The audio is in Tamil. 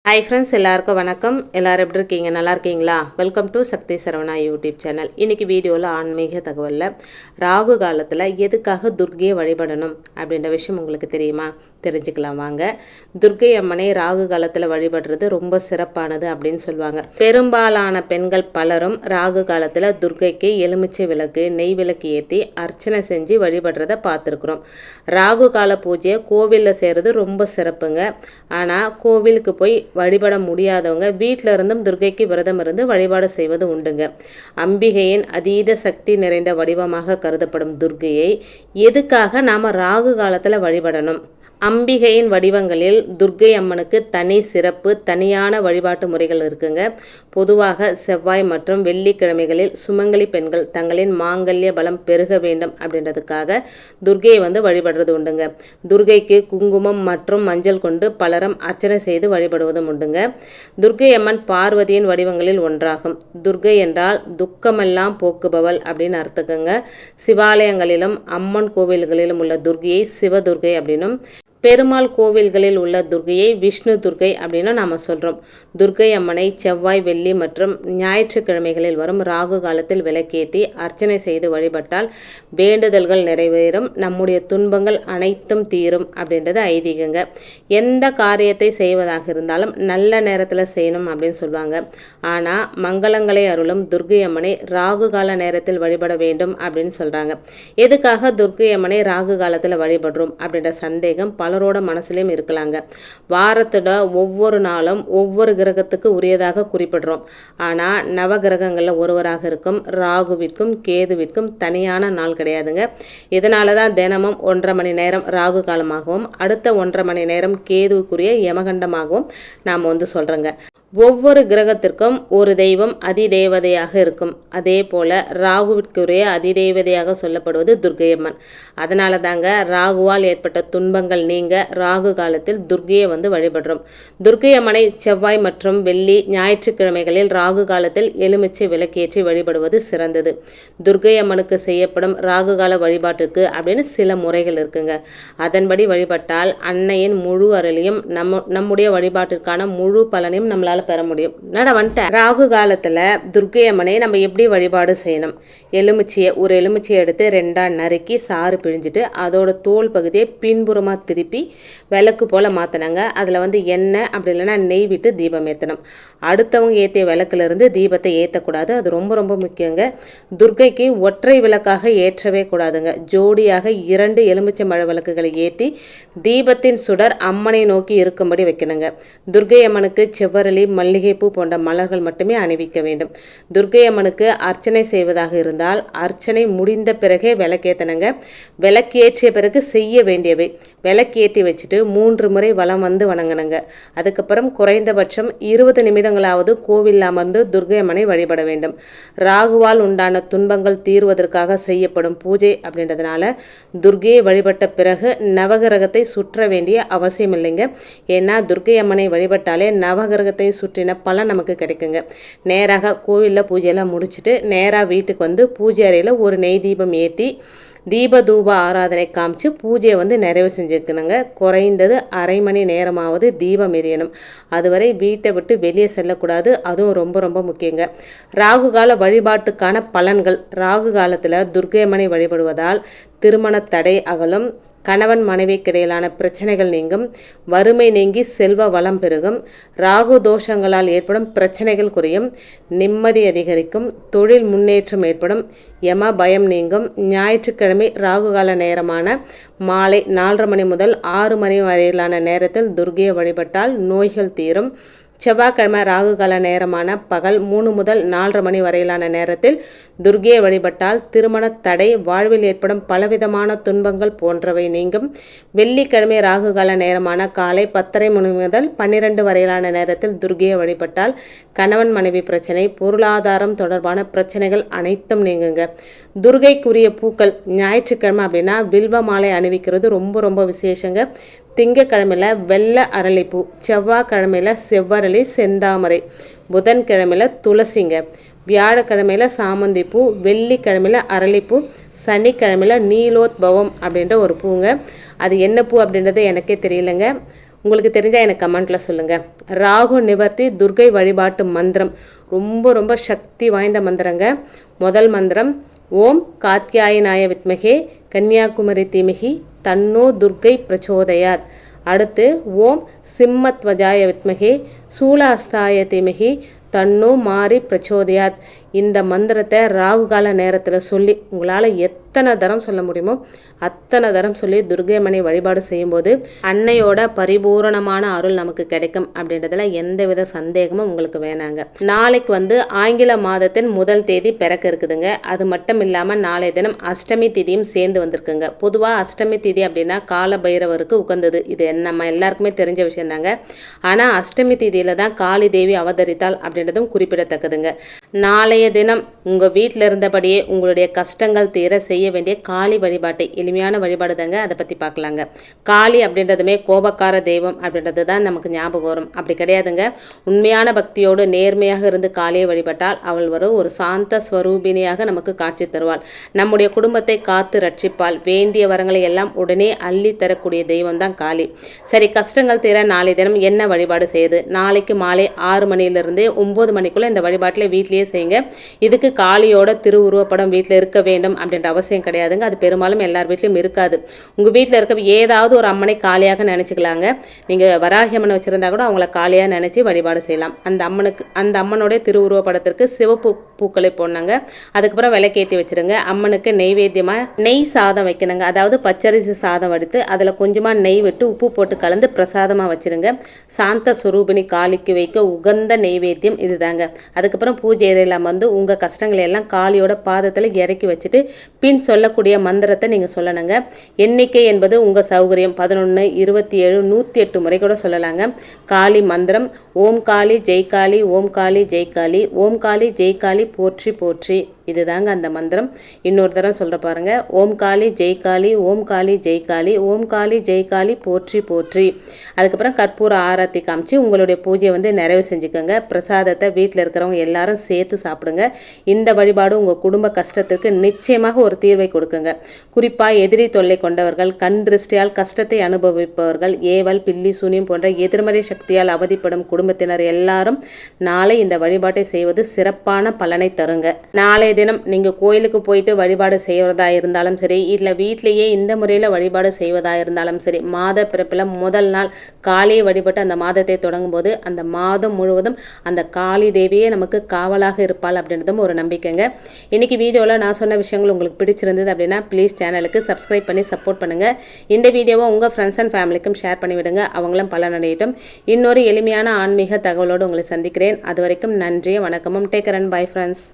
ஹாய் ஃப்ரெண்ட்ஸ், எல்லாருக்கும் வணக்கம். எல்லோரும் எப்படி இருக்கீங்க? நல்லா இருக்கீங்களா? Welcome to Sakthi Saravana YouTube channel. இன்றைக்கி வீடியோவில் ஆன்மீக தகவலில் ராகு காலத்தில் எதுக்காக துர்க்கையை வழிபடணும் அப்படின்ற விஷயம் உங்களுக்கு தெரியுமா? தெரிஞ்சுக்கலாம் வாங்க. துர்க்கை அம்மனை ராகு காலத்தில் வழிபடுறது ரொம்ப சிறப்பானது அப்படின்னு சொல்லுவாங்க. பெரும்பாலான பெண்கள் பலரும் ராகு காலத்தில் துர்க்கைக்கு எலுமிச்சை விளக்கு, நெய் விளக்கு ஏற்றி அர்ச்சனை செஞ்சு வழிபடுறதை பார்த்துருக்குறோம். ராகு கால பூஜையை கோவிலில் செய்கிறது ரொம்ப சிறப்புங்க. ஆனால் கோவிலுக்கு போய் வழிபட முடியாதவங்க வீட்டில் இருந்தும் துர்க்கைக்கு விரதம் இருந்து வழிபாடு செய்வது உண்டுங்க. அம்பிகையின் அதீத சக்தி நிறைந்த வடிவமாக கருதப்படும் துர்க்கையை எதுக்காக நாம் ராகு காலத்தில் வழிபடணும்? அம்பிகையின் வடிவங்களில் துர்க்கை அம்மனுக்கு தனி சிறப்பு, தனியான வழிபாட்டு முறைகள் இருக்குங்க. பொதுவாக செவ்வாய் மற்றும் வெள்ளிக்கிழமைகளில் சுமங்கலி பெண்கள் தங்களின் மாங்கல்ய பலம் பெருக வேண்டும் அப்படின்றதுக்காக துர்க்கையை வழிபடுறது உண்டுங்க. துர்க்கைக்கு குங்குமம் மற்றும் மஞ்சள் கொண்டு பலரும் அர்ச்சனை செய்து வழிபடுவதும் உண்டுங்க. துர்க்கை அம்மன் பார்வதியின் வடிவங்களில் ஒன்றாகும். துர்க்கை என்றால் துக்கமெல்லாம் போக்குபவள் அப்படின்னு அர்த்தக்குங்க. சிவாலயங்களிலும் அம்மன் கோவில்களிலும் உள்ள துர்க்கையை சிவதுர்க்கை அப்படின்னும், பெருமாள் கோவில்களில் உள்ள துர்க்கையை விஷ்ணு துர்க்கை அப்படின்னு நாம் சொல்கிறோம். துர்க்கை அம்மனை செவ்வாய், வெள்ளி மற்றும் ஞாயிற்றுக்கிழமைகளில் வரும் ராகு காலத்தில் விளக்கேற்றி அர்ச்சனை செய்து வழிபட்டால் வேண்டுதல்கள் நிறைவேறும், நம்முடைய துன்பங்கள் அனைத்தும் தீரும் அப்படின்றது ஐதீகங்க. எந்த காரியத்தை செய்வதாக இருந்தாலும் நல்ல நேரத்தில் செய்யணும் அப்படின்னு சொல்லுவாங்க. ஆனால் மங்களங்களை அருளும் துர்க்கை அம்மனை ராகு கால நேரத்தில் வழிபட வேண்டும் அப்படின்னு சொல்கிறாங்க. எதுக்காக துர்க்கை அம்மனை ராகு காலத்தில் வழிபடுறோம் அப்படின்ற சந்தேகம் பலரோட மனசுலையும் இருக்கலாங்க. வாரத்தோட ஒவ்வொரு நாளும் ஒவ்வொரு கிரகத்துக்கு உரியதாக குறிப்பிடுறோம். ஆனால் நவகிரகங்களில் ஒருவராக இருக்கும் ராகுவிற்கும் கேதுவிற்கும் தனியான நாள் கிடையாதுங்க. இதனால தான் தினமும் 1.5 மணி நேரம் ராகு காலமாகவும் அடுத்த 1.5 மணி நேரம் கேதுவுக்குரிய யமகண்டமாகவும் நாம் சொல்கிறோங்க. ஒவ்வொரு கிரகத்திற்கும் ஒரு தெய்வம் அதிதேவதையாக இருக்கும். அதே போல் ராகுவிற்குரிய அதிதேவதையாக சொல்லப்படுவது துர்க்கையம்மன். அதனால தாங்க ராகுவால் ஏற்பட்ட துன்பங்கள் நீங்க ராகு காலத்தில் துர்க்கையை வழிபடுறோம். துர்க்கையம்மனை செவ்வாய் மற்றும் வெள்ளி, ஞாயிற்றுக்கிழமைகளில் ராகு காலத்தில் எலுமிச்சை விளக்கேற்றி வழிபடுவது சிறந்தது. துர்க்கையம்மனுக்கு செய்யப்படும் ராகு கால வழிபாட்டிற்கு அப்படின்னு சில முறைகள் இருக்குங்க. அதன்படி வழிபட்டால் அன்னையின் முழு அருளையும் நம்முடைய வழிபாட்டிற்கான முழு பலனையும் நம்மளால் பெற முடியும். ராகு காலத்தில் துர்க்கை அம்மனை நம்ம எப்படி வழிபாடு செய்யணும்? ஒரு எலுமிச்சியை எடுத்து 2ஆ நறுக்கி சாறு பிழிஞ்சிட்டு அதோட தோல் பகுதியை பின்புறமாக திருப்பி விளக்கு போல் மாற்றினாங்க. அதில் எண்ணெய் அப்படி இல்லைன்னா நெய் விட்டு தீபம் ஏற்றணும். அடுத்தவங்க ஏற்றிய விளக்குலேருந்து தீபத்தை ஏற்றக்கூடாது. அது ரொம்ப ரொம்ப முக்கியங்க. துர்க்கைக்கு ஒற்றை விளக்காக ஏற்றவே கூடாதுங்க. ஜோடியாக 2 எலுமிச்சை மழை விளக்குகளை ஏற்றி தீபத்தின் சுடர் அம்மனை நோக்கி இருக்கும்படி வைக்கணுங்க. துர்க்கை அம்மனுக்கு செவ்வரளி, மல்லிகைப்பூ போன்ற மலர்கள் மட்டுமே அணிவிக்க வேண்டும். துர்க்கை அம்மனுக்கு அர்ச்சனை செய்வதாக இருந்தால் அர்ச்சனை முடிந்த பிறகே விளக்கேற்றணுங்க. விளக்கேற்றிய பிறகு செய்ய வேண்டியவை: விளக்கேற்றி வச்சுட்டு 3 முறை வலம் வணங்கணுங்க. அதுக்கப்புறம் குறைந்தபட்சம் 20 நிமிடங்களாவது கோவில் அமர்ந்து துர்க்கை அம்மனை வழிபட வேண்டும். ராகுவால் உண்டான துன்பங்கள் தீர்வதற்காக செய்யப்படும் பூஜை அப்படின்றதுனால துர்க்கையை வழிபட்ட பிறகு நவகிரகத்தை சுற்ற வேண்டிய அவசியம் இல்லைங்க. ஏன்னா துர்க்கை அம்மனை வழிபட்டாலே நவகிரகத்தை சுற்றின பலன் நமக்கு கிடைக்குங்க. நேராக கோவிலில் பூஜையெல்லாம் முடிச்சுட்டு நேராக வீட்டுக்கு பூஜை அறையில் ஒரு நெய் தீபம் ஏற்றி தீப தூப ஆராதனை காமிச்சு பூஜையை நிறைவு செஞ்சுக்கணுங்க. குறைந்தது அரை மணி நேரமாவது தீபம் எரியணும். அதுவரை வீட்டை விட்டு வெளியே செல்லக்கூடாது. அதுவும் ரொம்ப ரொம்ப முக்கியங்க. ராகு கால வழிபாட்டுக்கான பலன்கள்: ராகு காலத்தில் துர்க்கை அம்மனை வழிபடுவதால் திருமண தடை அகலும், கணவன் மனைவிக்கு இடையிலான பிரச்சனைகள் நீங்கும், வறுமை நீங்கி செல்வ வளம் பெருகும், ராகு தோஷங்களால் ஏற்படும் பிரச்சனைகள் குறையும், நிம்மதி அதிகரிக்கும், தொழில் முன்னேற்றம் ஏற்படும், யம பயம் நீங்கும். ஞாயிற்றுக்கிழமை ராகு கால நேரமான மாலை 4:30 மணி முதல் 6 மணி வரையிலான நேரத்தில் துர்க்கையை வழிபட்டால் நோய்கள் தீரும். செவ்வாய்க்கிழமை ராகு கால நேரமான பகல் 3 முதல் 4:30 மணி வரையிலான நேரத்தில் துர்க்கையை வழிபட்டால் திருமண தடை, வாழ்வில் ஏற்படும் பலவிதமான துன்பங்கள் போன்றவை நீங்கும். வெள்ளிக்கிழமை ராகு கால நேரமான காலை 10:30 மணி முதல் 12 வரையிலான நேரத்தில் துர்க்கையை வழிபட்டால் கணவன் மனைவி பிரச்சனை, பொருளாதாரம் தொடர்பான பிரச்சனைகள் அனைத்தும் நீங்குங்க. துர்க்கைக்குரிய பூக்கள்: ஞாயிற்றுக்கிழமை அப்படின்னா வில்வ மாலை அணிவிக்கிறது ரொம்ப ரொம்ப விசேஷங்க. திங்கக்கிழமையில் வெள்ளை அரளிப்பூ, செவ்வாய்க்கிழமையில் செவ்வரளி, செந்தாமரை, புதன்கிழமையில் துளசிங்க, வியாழக்கிழமையில் சாமந்திப்பூ, வெள்ளிக்கிழமையில் அரளிப்பூ, சனிக்கிழமையில் நீலோத்பவம் அப்படின்ற ஒரு பூங்க. அது என்ன பூ அப்படின்றது எனக்கே தெரியலைங்க. உங்களுக்கு தெரிஞ்சால் எனக்கு கமெண்ட்டில் சொல்லுங்கள். ராகு நிவர்த்தி துர்கை வழிபாட்டு மந்திரம் ரொம்ப ரொம்ப சக்தி வாய்ந்த மந்திரங்க. முதல் மந்திரம் ஓம் காத்யாயனாய வித்மகே கன்னியாகுமரி தீமகி தன்னோ துர்கை பிரச்சோதயாத். அடுத்து ஓம் சிம்மத்வஜாய வித்மகே சூலாஸ்தாய தீமகி தன்னோ மாறி பிரச்சோதயாத். இந்த மந்திரத்தை ராகு கால நேரத்தில் சொல்லி உங்களால் எத்தனை தரம் சொல்ல முடியுமோ அத்தனை தரம் சொல்லி துர்கையம்மனை வழிபாடு செய்யும்போது அன்னையோட பரிபூரணமான அருள் நமக்கு கிடைக்கும் அப்படின்றதுல எந்தவித சந்தேகமும் உங்களுக்கு வேணாங்க. நாளைக்கு ஆங்கில மாதத்தின் முதல் தேதி பிறக்க இருக்குதுங்க. அது மட்டும் இல்லாமல் நாளைய தினம் அஷ்டமி திதியும் சேர்ந்து வந்திருக்குங்க. பொதுவாக அஷ்டமி திதி அப்படின்னா கால பைரவருக்கு உகந்தது. இது நம்ம எல்லாருக்குமே தெரிஞ்ச விஷயந்தாங்க. ஆனால் அஷ்டமி திதியில் தான் காளி தேவி அவதரித்தாள் அப்படின்றதும் குறிப்பிடத்தக்கதுங்க. நாளைய தினம் உங்கள் வீட்டில் இருந்தபடியே உங்களுடைய கஷ்டங்கள் தீர செய்ய வேண்டிய காளி வழிபாட்டை எளிமையான வழிபாடு தாங்க. அதை பற்றி பார்க்கலாங்க. காளி அப்படின்றதுமே கோபக்கார தெய்வம் அப்படின்றது தான் நமக்கு ஞாபகம் வரும். அப்படி கிடையாதுங்க. உண்மையான பக்தியோடு நேர்மையாக இருந்து காளியை வழிபட்டால் அவள் ஒரு சாந்த ஸ்வரூபிணியாக நமக்கு காட்சி தருவாள். நம்முடைய குடும்பத்தை காத்து ரட்சிப்பாள். வேண்டிய வரங்களை எல்லாம் உடனே அள்ளி தரக்கூடிய தெய்வம் தான் காளி. சரி, கஷ்டங்கள் தீர நாளை தினம் என்ன வழிபாடு செய்யுது? நாளைக்கு மாலை 6 மணிலிருந்து 9 மணிக்குள்ளே இந்த வழிபாட்டில் வீட்லேயே செய்யுங்க. இதுக்கு காளியோட திருவுருவப்படம் வீட்டில் இருக்க வேண்டும் அப்படின்ற அவசியம் கிடையாதுங்க. அது பெரும்பாலும் எல்லார் வீட்லையும் இருக்காது. உங்கள் வீட்டில் இருக்க ஏதாவது ஒரு அம்மனை காளியாக நினச்சிக்கலாங்க. நீங்கள் வராகி அம்மனை வச்சுருந்தா கூட அவங்கள காளியாக நினச்சி வழிபாடு செய்யலாம். அந்த அம்மனுடைய திருவுருவப்படத்திற்கு சிவப்பு பூக்களை போடணுங்க. அதுக்கப்புறம் விளக்கேற்றி வச்சுருங்க. அம்மனுக்கு நெய்வேத்தியமாக நெய் சாதம் வைக்கணுங்க. அதாவது பச்சரிசி சாதம் வடித்து அதில் கொஞ்சமாக நெய் விட்டு உப்பு போட்டு கலந்து பிரசாதமாக வச்சுருங்க. சாந்த ஸ்வரூபிணி காளிக்கு வைக்க உகந்த நெய்வேத்தியம் இதுதாங்க. அதுக்கப்புறம் பூஜை அறையில் உங்கள் கஷ்டங்களை எல்லாம் காளியோட பாதத்தில் இறக்கி வச்சுட்டு பின் சொல்லக்கூடிய மந்திரத்தை நீங்கள் சொல்லணுங்க. எண்ணிக்கை என்பது உங்கள் சௌகரியம். 11, 27, 108 முறை கூட சொல்லலாங்க. காளி மந்திரம் ஓம் காளி ஜெய் காளி, ஓம் காளி ஜெய் காளி, ஓம் காளி ஜெய் காளி போற்றி போற்றி. இதுதாங்க அந்த மந்திரம். இன்னொரு தரம் சொல்கிற பாருங்க. ஓம் காளி ஜெய் காளி, ஓம் காளி ஜெய் காளி, ஓம் காளி ஜெய் காளி போற்றி போற்றி. அதுக்கப்புறம் கற்பூர ஆரத்தி காமிச்சு உங்களுடைய பூஜையை நிறைவு செஞ்சுக்கோங்க. பிரசாதத்தை வீட்டில் இருக்கிறவங்க எல்லாரும் சேர்த்து சாப்பிடுங்க. இந்த வழிபாடு உங்கள் குடும்ப கஷ்டத்திற்கு நிச்சயமாக ஒரு தீர்வை கொடுக்குங்க. குறிப்பாக எதிரி தொல்லை கொண்டவர்கள், கண் திருஷ்டியால் கஷ்டத்தை அனுபவிப்பவர்கள், ஏவல் பில்லி சூனியம் போன்ற எதிர்மறை சக்தியால் அவதிப்படும் குடும்பத்தினர் எல்லாரும் நாளை இந்த வழிபாட்டை செய்வது சிறப்பான பலனை தருங்க. நாளை தினம் நீங்கள் கோயிலுக்கு போயிட்டு வழிபாடு செய்வதா இருந்தாலும் சரி, இல்லை வீட்டிலேயே இந்த முறையில் வழிபாடு செய்வதா இருந்தாலும் சரி, மாத பிறப்பில் முதல் நாள் காளியை வழிபட்டு அந்த மாதத்தை தொடங்கும் போது அந்த மாதம் முழுவதும் அந்த காளி தேவியே நமக்கு காவலாக இருப்பாள் அப்படின்றதும் ஒரு நம்பிக்கைங்க. இன்னைக்கு வீடியோவில் நான் சொன்ன விஷயங்கள் உங்களுக்கு பிடிச்சிருந்தது அப்படின்னா ப்ளீஸ் சேனலுக்கு சப்ஸ்கிரைப் பண்ணி சப்போர்ட் பண்ணுங்கள். இந்த வீடியோவை உங்கள் ஃப்ரெண்ட்ஸ் அண்ட் ஃபேமிலிக்கும் ஷேர் பண்ணிவிடுங்க. அவங்களும் பலனடையட்டும். இன்னொரு எளிமையான ஆன்மீக தகவலோடு உங்களை சந்திக்கிறேன். அது வரைக்கும் நன்றி, வணக்கமும். Take care and bye friends.